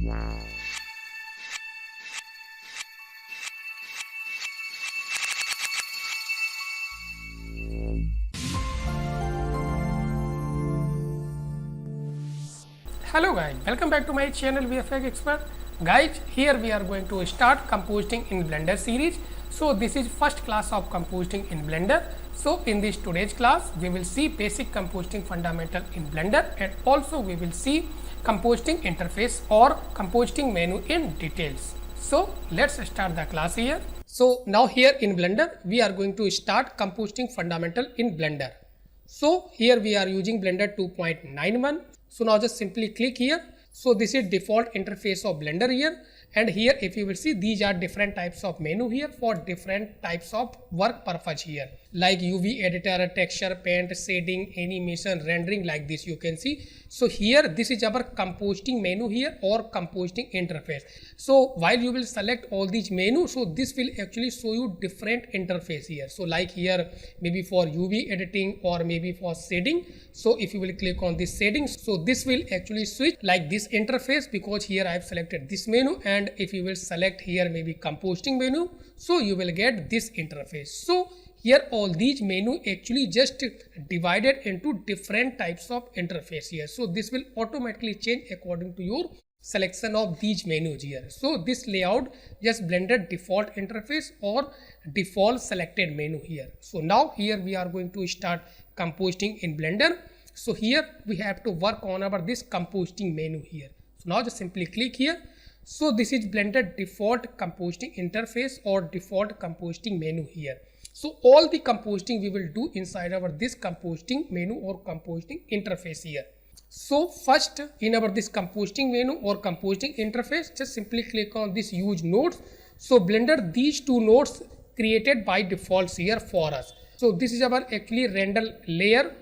Hello guys, welcome back to my channel VFX Expert. Guys, here we are going to start compositing in Blender series. So this is first class of compositing in Blender. So in this today's class, we will see basic compositing fundamental in Blender, and also we will see compositing interface or compositing menu in details. So let's start the class here. So now here in Blender, we are going to start compositing fundamental in Blender. So here we are using Blender 2.91. So now just simply click here. So this is default interface of Blender here, and here if you will see, these are different types of menu here for different types of work purpose here, like UV editor, texture, paint, shading, animation, rendering, like this you can see. So here this is our compositing menu here or compositing interface. So while you will select all these menus, so this will actually show you different interface here. So like here maybe for UV editing or maybe for shading. So if you will click on this settings, so this will actually switch like this interface, because here I have selected this menu, and if you will select here maybe compositing menu, so you will get this interface. So here all these menu actually just divided into different types of interface here. So this will automatically change according to your selection of these menus here. So this layout just Blender default interface or default selected menu here. So now here we are going to start compositing in Blender. So here we have to work on our this compositing menu here. So now just simply click here. So this is Blender default compositing interface or default compositing menu here. So all the compositing we will do inside our this compositing menu or compositing interface here. So first in our this compositing menu or compositing interface, just simply click on this use nodes. So Blender these two nodes created by defaults here for us. So this is our actually render layer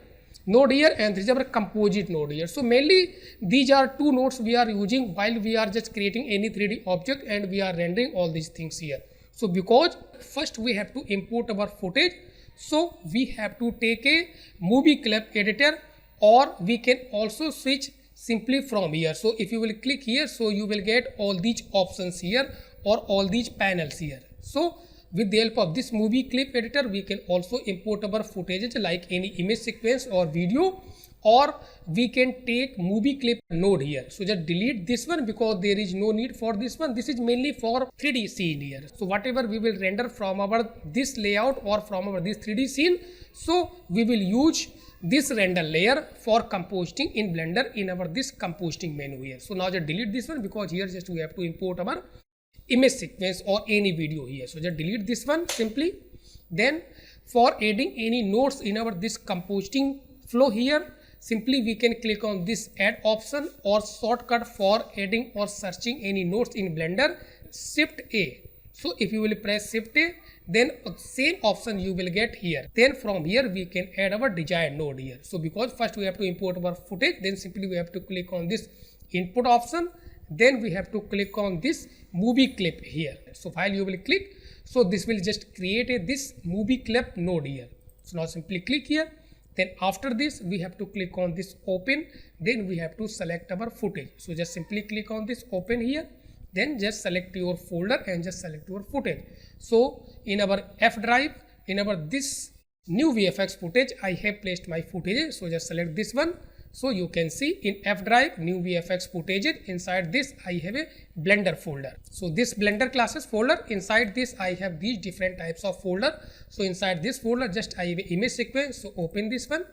node here, and this is our composite node here. So mainly these are two nodes we are using while we are just creating any 3D object and we are rendering all these things here. So because first we have to import our footage, so we have to take a movie clip editor, or we can also switch simply from here. So if you will click here, so you will get all these options here or all these panels here. So with the help of this movie clip editor, we can also import our footage like any image sequence or video, or we can take movie clip node here. So just delete this one because there is no need for this one. This is mainly for 3D scene here. So whatever we will render from our this layout or from our this 3D scene, so we will use this render layer for compositing in Blender in our this compositing menu here. So now just delete this one because here just we have to import our image sequence or any video here. So just delete this one simply. Then for adding any nodes in our this compositing flow here, simply we can click on this add option, or shortcut for adding or searching any nodes in Blender, Shift A. So if you will press Shift A, then same option you will get here. Then from here we can add our desired node here. So because first we have to import our footage, then simply we have to click on this input option, then we have to click on this movie clip here. So while you will click, so this will just create this movie clip node here. So now simply click here. Then after this we have to click on this open, then we have to select our footage. So just simply click on this open here, then just select your folder and just select your footage. So in our F drive, in our this new VFX footage, I have placed my footage. So just select this one. So you can see in F drive new VFX footage, inside this I have a Blender folder. So this Blender classes folder, inside this I have these different types of folder. So inside this folder just I have an image sequence. So open this one,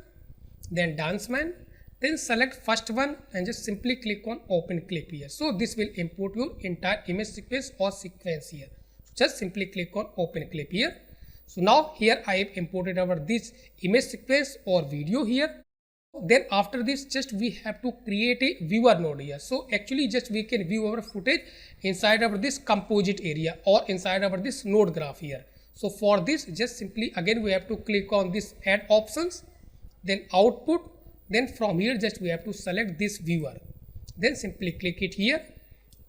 then dance man, then select first one and just simply click on open clip here. So this will import your entire image sequence or sequence here. Just simply click on open clip here. So now here I have imported our this image sequence or video here. Then after this just we have to create a viewer node here. So actually just we can view our footage inside our this composite area or inside our this node graph here. So for this just simply again we have to click on this add options, then output, then from here just we have to select this viewer, then simply click it here.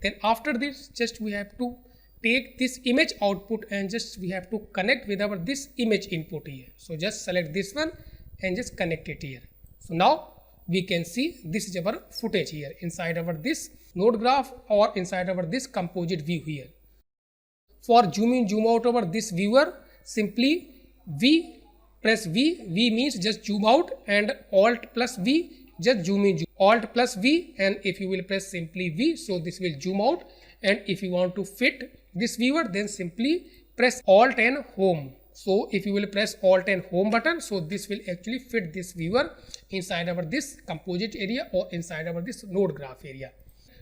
Then after this just we have to take this image output and just we have to connect with our this image input here. So just select this one and just connect it here. So now we can see this is our footage here inside our this node graph or inside our this composite view here. For zoom in, zoom out over this viewer, simply V, press V. V means just zoom out, and Alt plus V, just zoom in. Alt plus V, and if you will press simply V, so this will zoom out. And if you want to fit this viewer, then simply press Alt and Home. So if you will press Alt and Home button, so this will actually fit this viewer inside our this composite area or inside our this node graph area.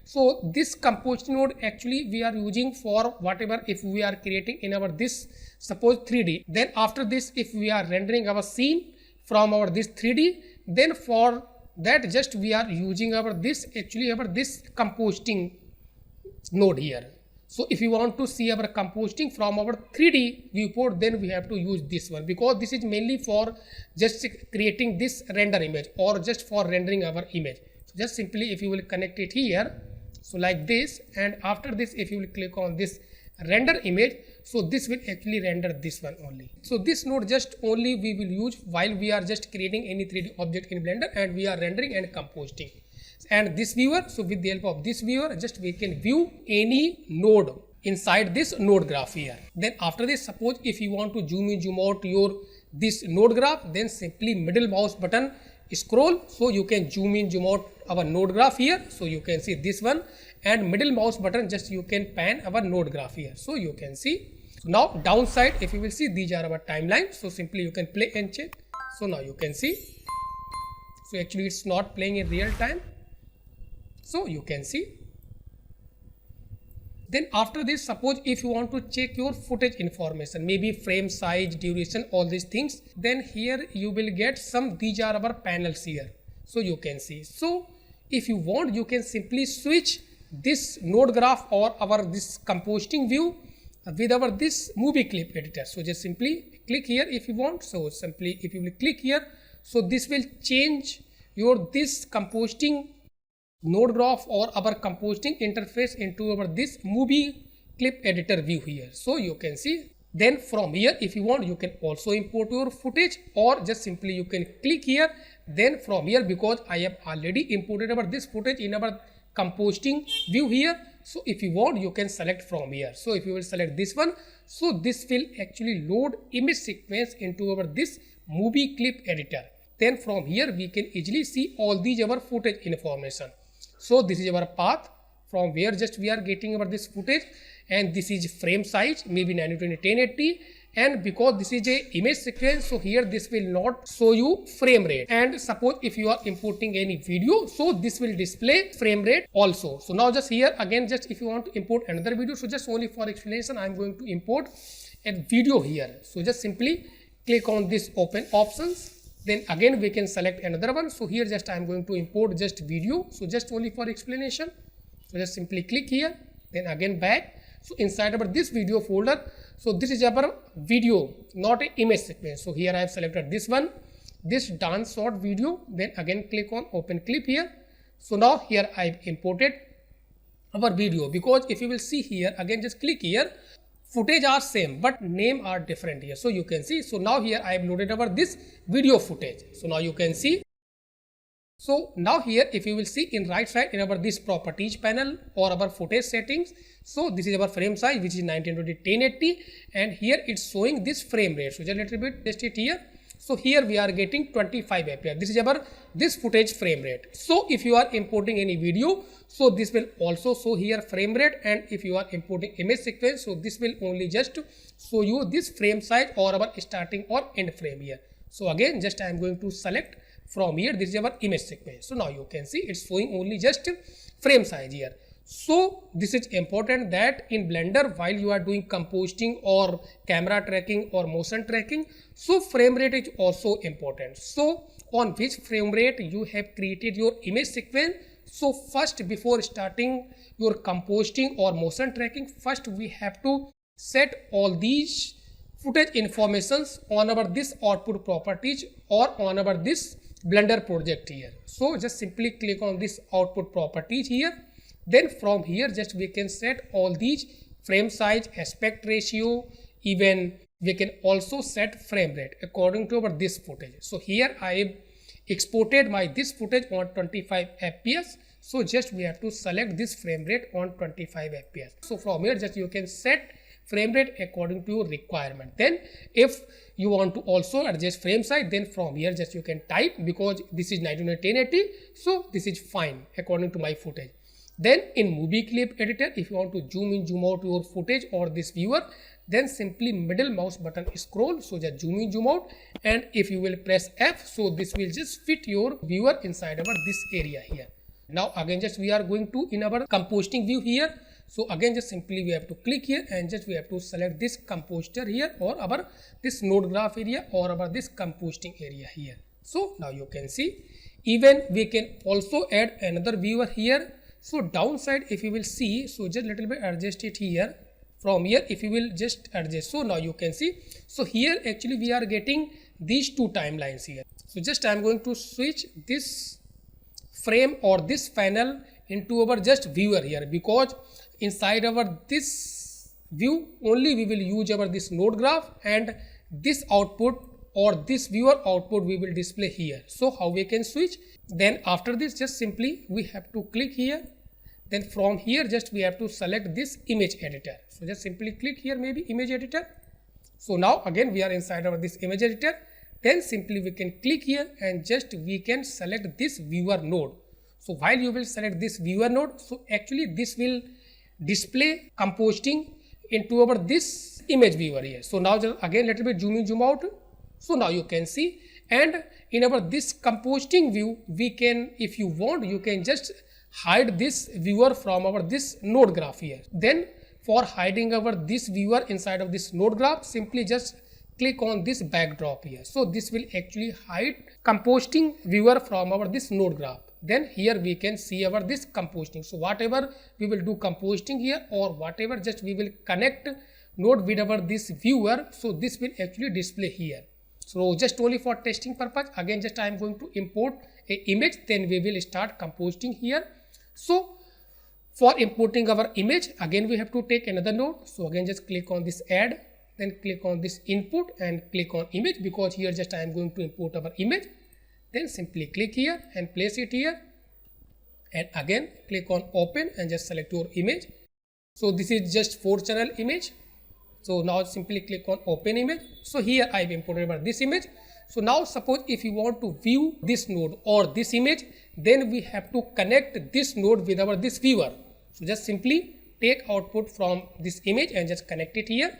So this composite node actually we are using for whatever, if we are creating in our this suppose 3D, then after this if we are rendering our scene from our this 3D, then for that just we are using our this actually our this composting node here. So if you want to see our composting from our 3D viewport, then we have to use this one, because this is mainly for just creating this render image or just for rendering our image. So just simply if you will connect it here, so like this, and after this if you will click on this render image, so this will actually render this one only. So this node just only we will use while we are just creating any 3D object in Blender and we are rendering and composting. And this viewer, so with the help of this viewer, just we can view any node inside this node graph here. Then after this, suppose if you want to zoom in, zoom out your this node graph, then simply middle mouse button scroll, so you can zoom in, zoom out our node graph here. So you can see this one, and middle mouse button just you can pan our node graph here. So you can see. So now downside, if you will see, these are our timelines. So simply you can play and check. So now you can see. So actually it's not playing in real time. So you can see. Then after this, suppose if you want to check your footage information, maybe frame size, duration, all these things, then here you will get some, these are our panels here. So you can see. So if you want, you can simply switch this node graph or our this composting view with our this movie clip editor. So just simply click here if you want. So simply if you will click here, so this will change your this composting node graph or our composting interface into our this movie clip editor view here. So you can see. Then from here, if you want, you can also import your footage, or just simply you can click here. Then from here, because I have already imported our this footage in our composting view here, so if you want, you can select from here. So if you will select this one, so this will actually load image sequence into our this movie clip editor. Then from here we can easily see all these our footage information. So this is our path from where just we are getting our this footage, and this is frame size, maybe 920 1080, and because this is a image sequence, so here this will not show you frame rate. And suppose if you are importing any video, so this will display frame rate also. So now just here again, just if you want to import another video, so just only for explanation I am going to import a video here. So just simply click on this open options. Then again we can select another one. So here just I am going to import just video. So just only for explanation. So just simply click here. Then again back. So inside our this video folder. So this is our video, not an image sequence. So here I have selected this one, this dance short video. Then again click on open clip here. So now here I have imported our video, because if you will see here again, just click here. Footage are same but name are different here. So you can see. So now here I have loaded our this video footage. So now you can see. So now here if you will see in right side in our this properties panel or our footage settings, so this is our frame size, which is 1920 1080, and here it's showing this frame rate. So just a little bit test it here. So here we are getting 25 fps. This is our this footage frame rate. So if you are importing any video, so this will also show here frame rate, and if you are importing image sequence, so this will only just show you this frame size or our starting or end frame here. So again just I am going to select from here, this is our image sequence. So now you can see it's showing only just frame size here. So this is important that in Blender, while you are doing composting or camera tracking or motion tracking, so frame rate is also important. So on which frame rate you have created your image sequence. So first, before starting your composting or motion tracking, first we have to set all these footage informations on our this output properties or on our this Blender project here. So just simply click on this output properties here. Then from here just we can set all these frame size, aspect ratio, even we can also set frame rate according to our this footage. So here I have exported my this footage on 25 fps. So just we have to select this frame rate on 25 fps. So from here just you can set frame rate according to your requirement. Then if you want to also adjust frame size, then from here just you can type, because this is 191080, so this is fine according to my footage. Then in movie clip editor, if you want to zoom in, zoom out your footage or this viewer, then simply middle mouse button scroll, so just zoom in, zoom out, and if you will press F, so this will just fit your viewer inside our this area here. Now again just we are going to in our compositing view here. So again just simply we have to click here and just we have to select this compositor here, or our this node graph area, or our this compositing area here. So now you can see, even we can also add another viewer here. So downside if you will see, so just little bit adjust it here. From here if you will just adjust, so now you can see, so here actually we are getting these two timelines here. So just I am going to switch this frame or this panel into our just viewer here, because inside our this view only we will use our this node graph, and this output or this viewer output we will display here. So how we can switch? Then after this just simply we have to click here. Then from here just we have to select this image editor. So just simply click here, maybe image editor. So now again we are inside of this image editor. Then simply we can click here and just we can select this viewer node. So while you will select this viewer node, so actually this will display compositing into our this image viewer here. So now just again little bit zoom in, zoom out. So now you can see, and in our this compositing view we can, if you want, you can just hide this viewer from our this node graph here. Then for hiding our this viewer inside of this node graph, simply just click on this backdrop here. So this will actually hide compositing viewer from our this node graph. Then here we can see our this compositing. So whatever we will do compositing here, or whatever just we will connect node with our this viewer, so this will actually display here. So just only for testing purpose, again just I am going to import a image, then we will start compositing here. So for importing our image, again we have to take another node. So again just click on this add, then click on this input and click on image, because here just I am going to import our image. Then simply click here and place it here, and again click on open and just select your image. So this is just 4-channel image. So now simply click on open image. So here I have imported this image. So now suppose if you want to view this node or this image, then we have to connect this node with our this viewer. So just simply take output from this image and just connect it here.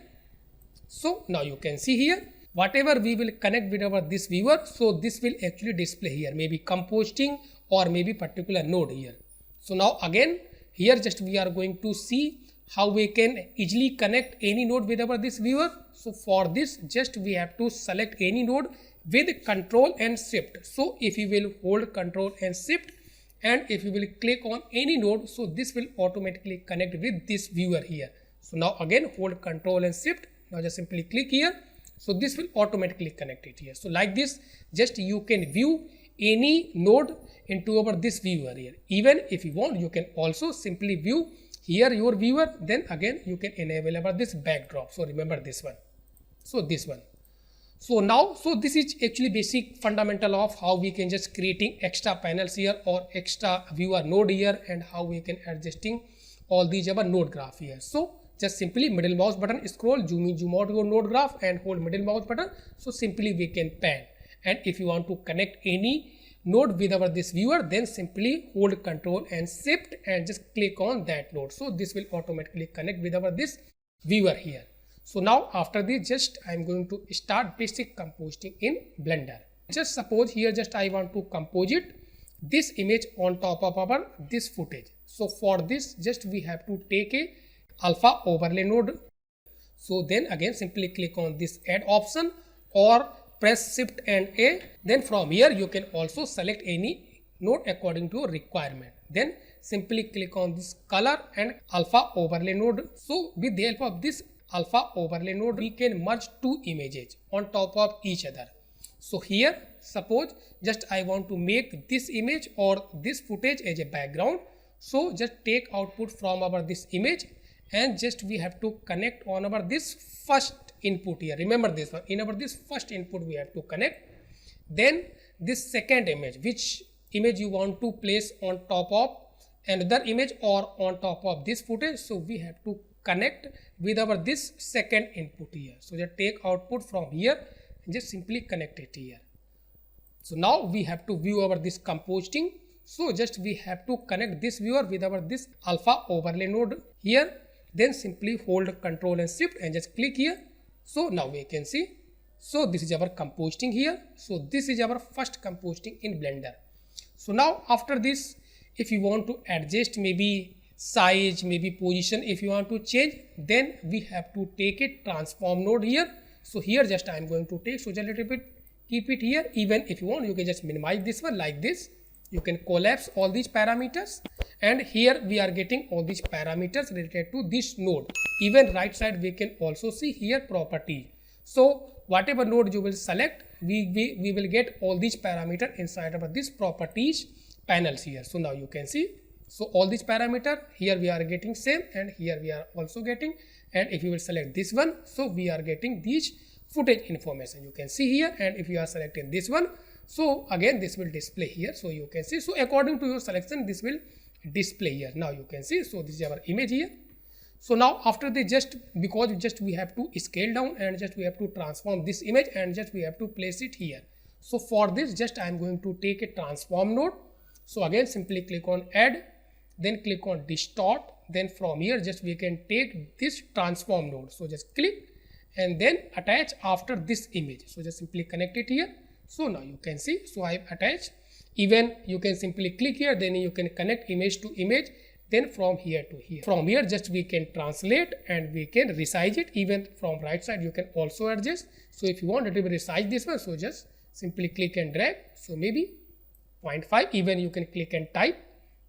So now you can see here, whatever we will connect with our this viewer, so this will actually display here, maybe compositing or maybe particular node here. So now again here just we are going to see how we can easily connect any node with our this viewer. So for this just we have to select any node with Control and Shift. So if you will hold Control and Shift, and if you will click on any node, so this will automatically connect with this viewer here. So now again hold Control and Shift, now just simply click here. So this will automatically connect it here. So like this just you can view any node into our this viewer here. Even if you want, you can also simply view here your viewer, then again you can enable about this backdrop. So remember this one. So this one. So now, so this is actually basic fundamental of how we can just creating extra panels here or extra viewer node here, and how we can adjusting all these our node graph here. So just simply middle mouse button scroll, zoom in, zoom out your node graph and hold middle mouse button. So simply we can pan. And if you want to connect any node with our this viewer, then simply hold Control and Shift and just click on that node. So this will automatically connect with our this viewer here. So now after this just I am going to start basic compositing in Blender. Just suppose here just I want to composite this image on top of our this footage. So for this just we have to take a alpha overlay node. So then again simply click on this add option or press Shift and A. Then from here you can also select any node according to your requirement. Then simply click on this color and alpha overlay node. So with the help of this alpha overlay node we can merge two images on top of each other. So here suppose just I want to make this image or this footage as a background. So just take output from our this image and just we have to connect on our this first input here. Remember this one, in our this first input we have to connect. Then this second image, which image you want to place on top of another image or on top of this footage, so we have to connect with our this second input here. So just take output from here and just simply connect it here. So now we have to view our this composting. So just we have to connect this viewer with our this alpha overlay node here. Then simply hold Control and Shift and just click here. So now we can see. So this is our composting here. So this is our first composting in Blender. So now after this, if you want to adjust maybe size, maybe position, if you want to change, then we have to take a transform node here. So here just I am going to take, so just a little bit keep it here. Even if you want, you can just minimize this one like this. You can collapse all these parameters, and here we are getting all these parameters related to this node. Even right side we can also see here property. So whatever node you will select, we will get all these parameters inside of this properties panels here. So now you can see, so all these parameter here we are getting same, and here we are also getting, and if you will select this one, so we are getting these footage information you can see here. And if you are selecting this one, so again this will display here. So you can see, so according to your selection this will display here. Now you can see, so this is our image here. So now after the because we have to scale down and just we have to transform this image and just we have to place it here. So for this just I am going to take a transform node. So again simply click on add, then click on distort, then from here just we can take this transform node. So just click and then attach after this image. So just simply connect it here. So now you can see, so I have attached. Even you can simply click here, then you can connect image to image, then from here to here. From here just we can translate and we can resize it. Even from right side you can also adjust. So if you want to resize this one, so just simply click and drag. So maybe 0.5, even you can click and type.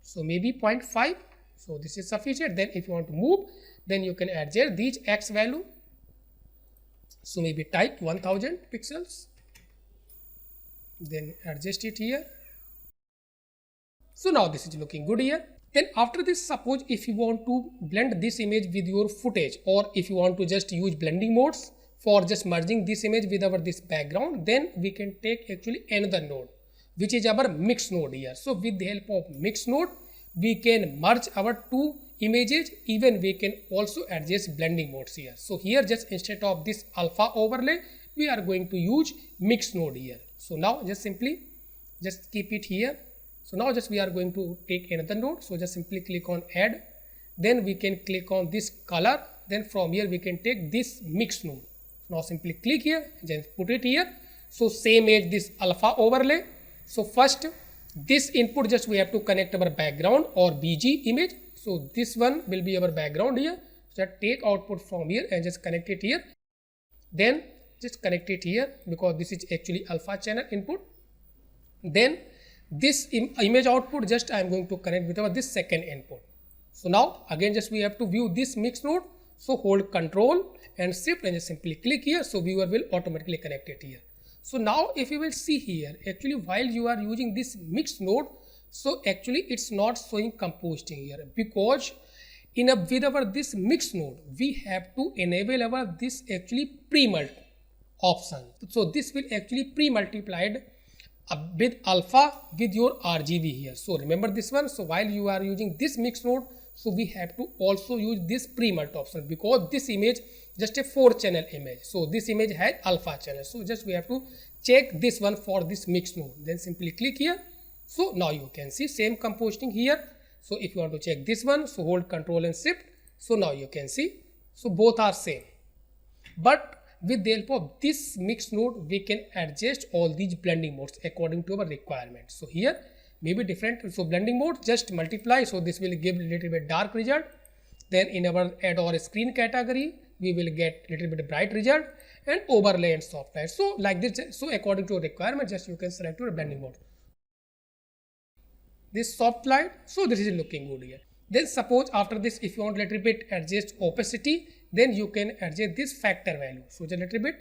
So maybe 0.5. So this is sufficient. Then if you want to move, then you can adjust these X value. So maybe type 1000 pixels. Then adjust it here. So now this is looking good here. Then after this, suppose if you want to blend this image with your footage, or if you want to just use blending modes for just merging this image with our this background, then we can take actually another node, which is our mix node here. So with the help of mix node, we can merge our two images. Even we can also adjust blending modes here. So here just instead of this alpha overlay, we are going to use mix node here. So now just simply just keep it here. So now just we are going to take another node. So just simply click on add, then we can click on this color, then from here we can take this mix node. So now simply click here, just put it here. So same as this alpha overlay. So first this input just we have to connect our background or BG image. So this one will be our background here. So just take output from here and just connect it here. Then just connect it here because this is actually alpha channel input. Then this image output just I am going to connect with our this second input. So now again just we have to view this mix node. So hold Control and Shift and just simply click here. So viewer will automatically connect it here. So now if you will see here, actually while you are using this mix node, so actually it's not showing composting here, because with our this mix node we have to enable our this actually pre-mult option. So this will actually pre-multiplied with alpha with your RGB here. So remember this one. So while you are using this mix node, so we have to also use this pre-mult option, because this image just a 4-channel image. So this image has alpha channel. So just we have to check this one for this mix node. Then simply click here. So now you can see same composting here. So if you want to check this one, so hold Control and Shift. So now you can see, so both are same. But with the help of this mix node, we can adjust all these blending modes according to our requirements. So here maybe different. So blending mode just multiply. So this will give a little bit dark result. Then in our add or screen category, we will get little bit bright result, and overlay and soft light. So like this. So according to your requirement, just you can select your blending mode. This soft light. So this is looking good here. Then suppose after this, if you want a little bit adjust opacity, then you can adjust this factor value. So just a little bit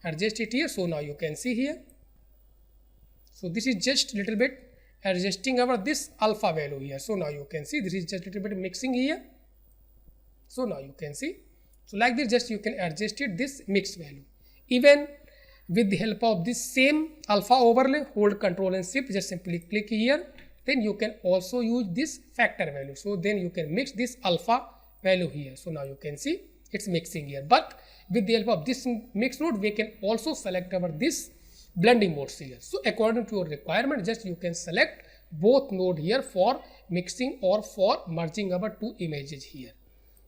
adjust it here. So now you can see here. So this is just little bit adjusting our this alpha value here. So now you can see this is just little bit mixing here. So now you can see. So like this, just you can adjust it this mix value. Even with the help of this same alpha overlay, hold Control and Shift, just simply click here. then you can also use this factor value. So then you can mix this alpha value here. So now you can see it's mixing here, but with the help of this mix node we can also select our this blending modes here. So according to your requirement, just you can select both node here for mixing or for merging our two images here.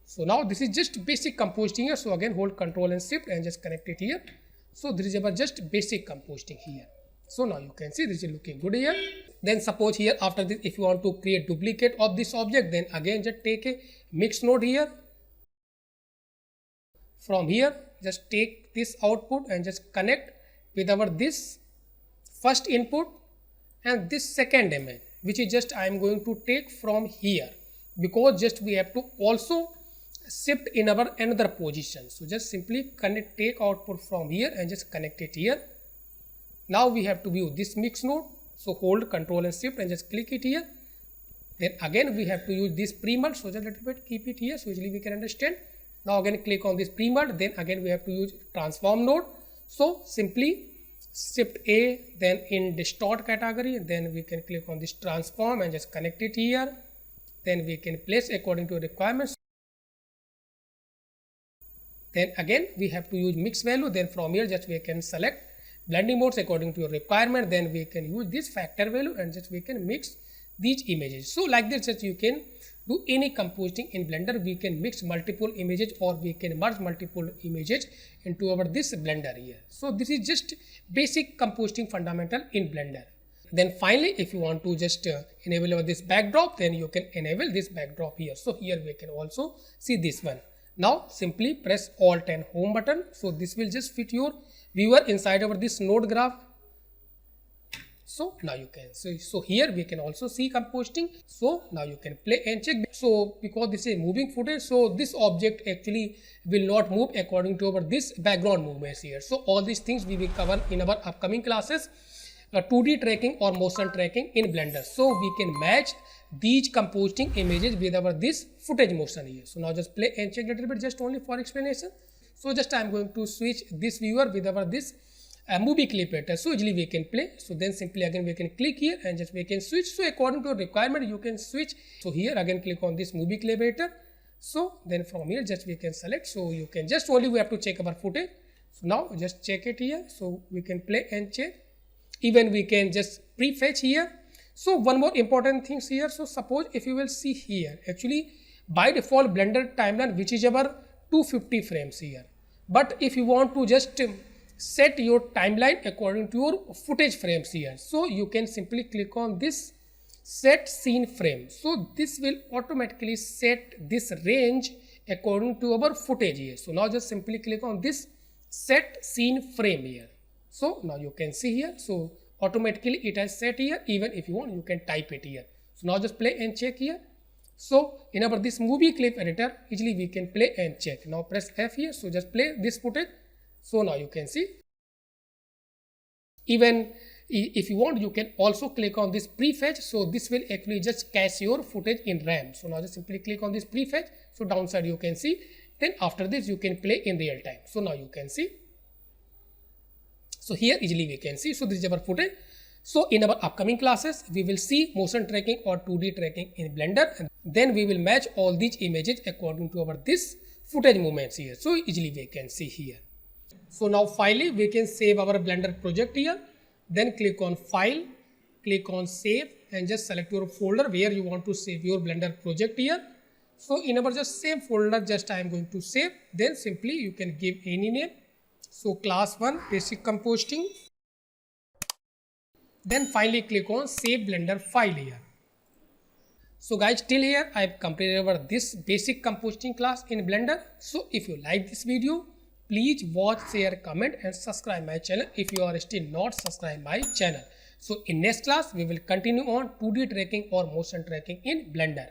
So now this is just basic compositing here. So again hold Ctrl and Shift and just connect it here. So this is our just basic compositing here. So now you can see this is looking good here. Then suppose here after this, if you want to create duplicate of this object, then again just take a mix node here. From here just take this output and just connect with our this first input and this second image, which is just I am going to take from here, because just we have to also shift in our another position. So just simply connect, take output from here and just connect it here. Now we have to view this mix node. So hold Ctrl and Shift and just click it here. Then again we have to use this pre-merge. So just a little bit keep it here so easily we can understand. Now again click on this pre-merge. Then again we have to use transform node. So simply Shift A, then in distort category, then we can click on this transform and just connect it here. Then we can place according to requirements. Then again we have to use mix value. Then from here just we can select blending modes according to your requirement. Then we can use this factor value and just we can mix these images. So like this just you can do any compositing in Blender. We can mix multiple images or we can merge multiple images into our this Blender here. So this is just basic compositing fundamental in Blender. Then finally if you want to just enable this backdrop, then you can enable this backdrop here. So here we can also see this one. Now simply press Alt and Home button. So this will just fit your viewer inside our this node graph. So now you can see. So here we can also see compositing. So now you can play and check. So because this is moving footage, so this object actually will not move according to our this background movements here. So all these things we will cover in our upcoming classes. 2D tracking or motion tracking in Blender. So we can match these compositing images with our this footage motion here. So now just play and check a little bit just only for explanation. So just I am going to switch this viewer with our this movie clip editor. So easily we can play. So then simply again we can click here and just we can switch. So according to requirement you can switch. So here again click on this movie clip editor. So then from here just we can select. So you can just only we have to check our footage. So now just check it here. So we can play and check. Even we can just prefetch here. So one more important things here. So suppose if you will see here, actually by default Blender timeline which is our 250 frames here. But if you want to just set your timeline according to your footage frames here, so you can simply click on this set scene frame. So this will automatically set this range according to our footage here. So now just simply click on this set scene frame here. So now you can see here. So automatically it has set here. Even if you want you can type it here. So now just play and check here. So in our this movie clip editor easily we can play and check. Now press F here. So just play this footage. So now you can see. Even if you want you can also click on this prefetch. So this will actually just cache your footage in RAM. So now just simply click on this prefetch. So downside you can see. Then after this you can play in real time. So now you can see. So here easily we can see. So this is our footage. So in our upcoming classes we will see motion tracking or 2D tracking in Blender, and then we will match all these images according to our this footage movements here. So easily we can see here. So now finally we can save our Blender project here. Then click on File, click on Save and just select your folder where you want to save your Blender project here. So in our just same folder just I am going to save. Then simply you can give any name. So class 1 basic compositing. Then finally click on Save Blender file here. So guys, till here I have completed our this basic compositing class in Blender. So if you like this video, please watch, share, comment and subscribe my channel if you are still not subscribed my channel. So in next class we will continue on 2D tracking or motion tracking in Blender.